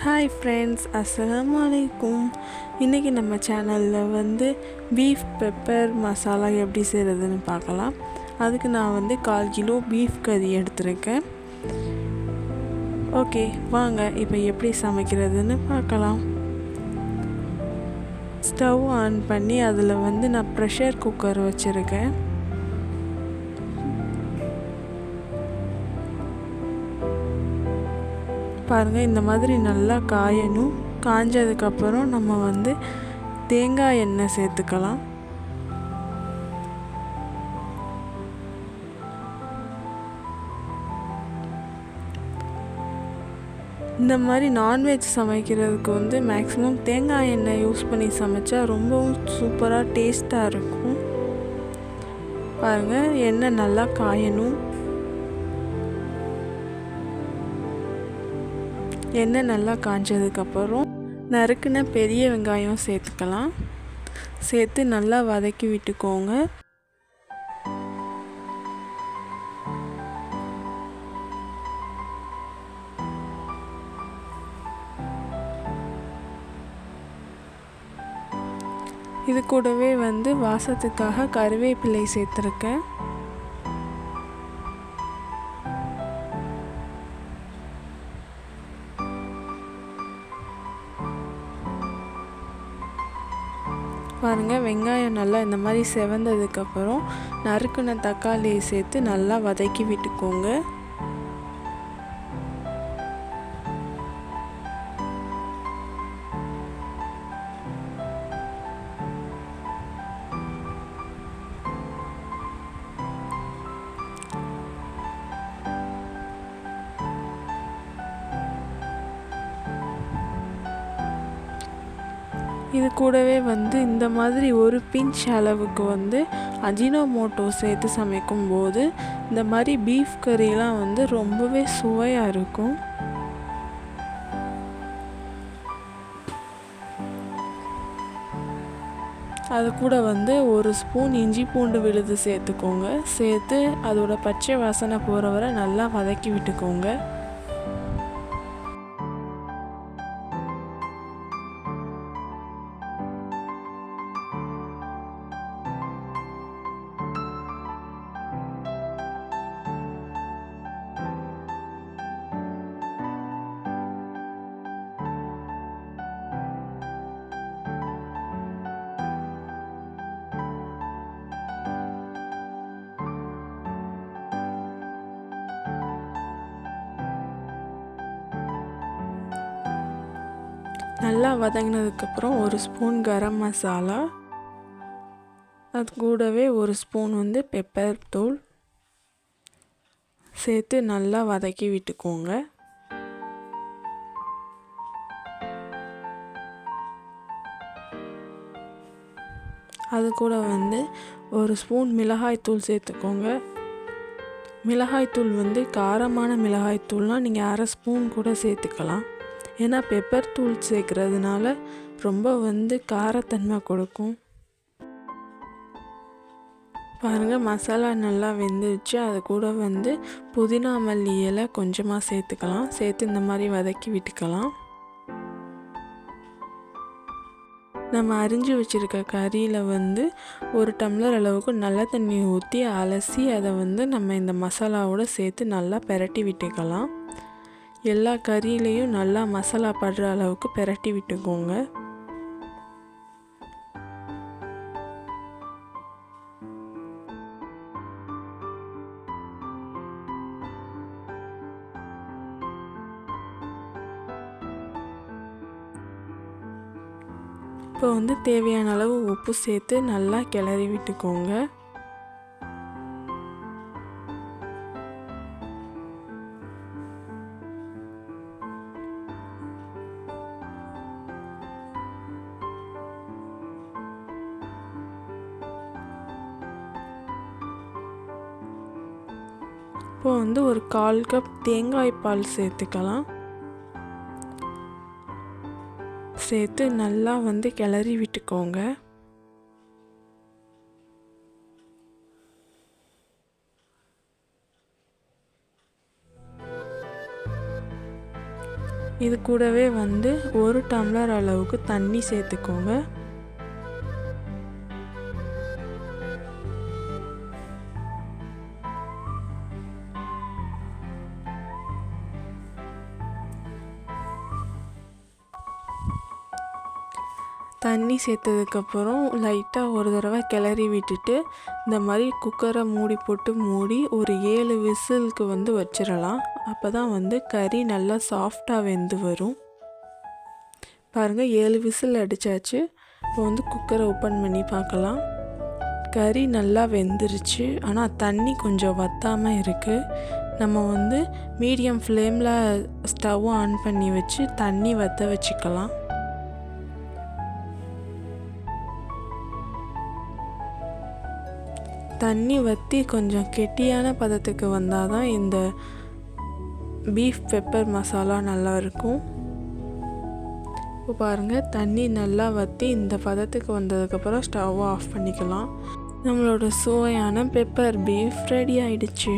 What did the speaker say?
Hi friends, அஸ்ஸலாமு அலைக்கும். இன்றைக்கி நம்ம சேனலில் பீஃப் பெப்பர் மசாலா எப்படி செய்கிறதுன்னு பார்க்கலாம். அதுக்கு நான் 1/4 கிலோ பீஃப் கறி எடுத்திருக்கேன். ஓகே, வாங்க இப்போ எப்படி சமைக்கிறதுன்னு பார்க்கலாம். ஸ்டவ் ஆன் பண்ணி அதில் நான் ப்ரெஷர் குக்கர் வச்சுருக்கேன். பாருங்கள், இந்த மாதிரி நல்லா காயணும். காஞ்சதுக்கப்புறம் நம்ம தேங்காய் எண்ணெய் சேர்த்துக்கலாம். இந்த மாதிரி நான்வெஜ் சமைக்கிறதுக்கு மேக்ஸிமம் தேங்காய் எண்ணெய் யூஸ் பண்ணி சமைச்சா ரொம்பவும் சூப்பராக டேஸ்ட்டாக இருக்கும். பாருங்கள், எண்ணெய் நல்லா காயணும். எண்ணெய் நல்லா காஞ்சதுக்கப்புறம் நறுக்குன பெரிய வெங்காயம் சேர்த்துக்கலாம். சேர்த்து நல்லா வதக்கி விட்டுக்கோங்க. இது கூடவே வாசத்துக்காக கருவேப்பிலை சேர்த்துருக்கேன். பாருங்கள், வெங்காயம் நல்லா இந்த மாதிரி செவந்ததுக்கப்புறம் நறுக்குன தக்காளியை சேர்த்து நல்லா வதக்கி விட்டுக்கோங்க. இது கூடவே இந்த மாதிரி ஒரு பிஞ்ச் அளவுக்கு அஜினோமோட்டோ சேர்த்து சமைக்கும்போது இந்த மாதிரி பீஃப் கறிலாம் ரொம்பவே சுவையாக இருக்கும். அது கூட ஒரு ஸ்பூன் இஞ்சி பூண்டு விழுது சேர்த்துக்கோங்க. சேர்த்து அதோட பச்சை வாசனை போகிற வரை நல்லா வதக்கி விட்டுக்கோங்க. நல்லா வதங்கினதுக்கப்புறம் ஒரு ஸ்பூன் கரம் மசாலா, அது கூடவே ஒரு ஸ்பூன் பெப்பர் தூள் சேர்த்து நல்லா வதக்கி விட்டுக்கோங்க. அது கூட ஒரு ஸ்பூன் மிளகாய்த்தூள் சேர்த்துக்கோங்க. மிளகாய்த்தூள் காரமான மிளகாய்த்தூள்னால் நீங்கள் அரை ஸ்பூன் கூட சேர்த்துக்கலாம். ஏன்னா பெப்பர் தூள் சேர்க்குறதுனால ரொம்ப காரத்தன்மை கொடுக்கும். பாருங்கள், மசாலா நல்லா வெந்துருச்சு. அது கூட புதினா மல்லி இலை கொஞ்சமாக சேர்த்துக்கலாம். சேர்த்து இந்த மாதிரி வதக்கி விட்டுக்கலாம். நம்ம அரிஞ்சு வச்சுருக்க கறியில் ஒரு டம்ளர் அளவுக்கு நல்ல தண்ணி ஊற்றி அலசி அதை நம்ம இந்த மசாலாவோடு சேர்த்து நல்லா பெரட்டி விட்டுக்கலாம். எல்லா கறியிலையும் நல்லா மசாலா படுற அளவுக்கு பெரட்டி விட்டுக்கோங்க. இப்போ தேவையான அளவு உப்பு சேர்த்து நல்லா கிளறி விட்டுக்கோங்க. இப்போ ஒரு 1/4 கப் தேங்காய் பால் சேர்த்துக்கலாம். சேர்த்து நல்லா கிளறி விட்டுக்கோங்க. இது கூடவே வந்து 1 டம்ளர் அளவுக்கு தண்ணி சேர்த்துக்கோங்க. தண்ணி சேர்த்ததுக்கப்புறம் லைட்டாக ஒரு தடவை கிளறி விட்டுட்டு இந்த மாதிரி குக்கரை மூடி ஒரு 7 விசிலுக்கு வந்து வச்சிடலாம். அப்போ தான் வந்து கறி நல்லா சாஃப்டாக வெந்து வரும். பாருங்கள், 7 விசில் அடித்தாச்சு. இப்போ வந்து குக்கரை ஓப்பன் பண்ணி பார்க்கலாம். கறி நல்லா வெந்துருச்சு. ஆனால் தண்ணி கொஞ்சம் வத்தாமல் இருக்குது. நம்ம வந்து மீடியம் ஃப்ளேமில் ஸ்டவ் ஆன் பண்ணி வச்சு தண்ணி வற்ற வச்சுக்கலாம். தண்ணி வற்றி கொஞ்சம் கெட்டியான பதத்துக்கு வந்தால் தான் இந்த பீஃப் பெப்பர் மசாலா நல்லா இருக்கும். இப்போ பாருங்கள், தண்ணி நல்லா வற்றி இந்த பதத்துக்கு வந்ததுக்கப்புறம் ஸ்டவ் ஆஃப் பண்ணிக்கலாம். நம்மளோட சுவையான பெப்பர் பீஃப் ரெடி ஆயிடுச்சு.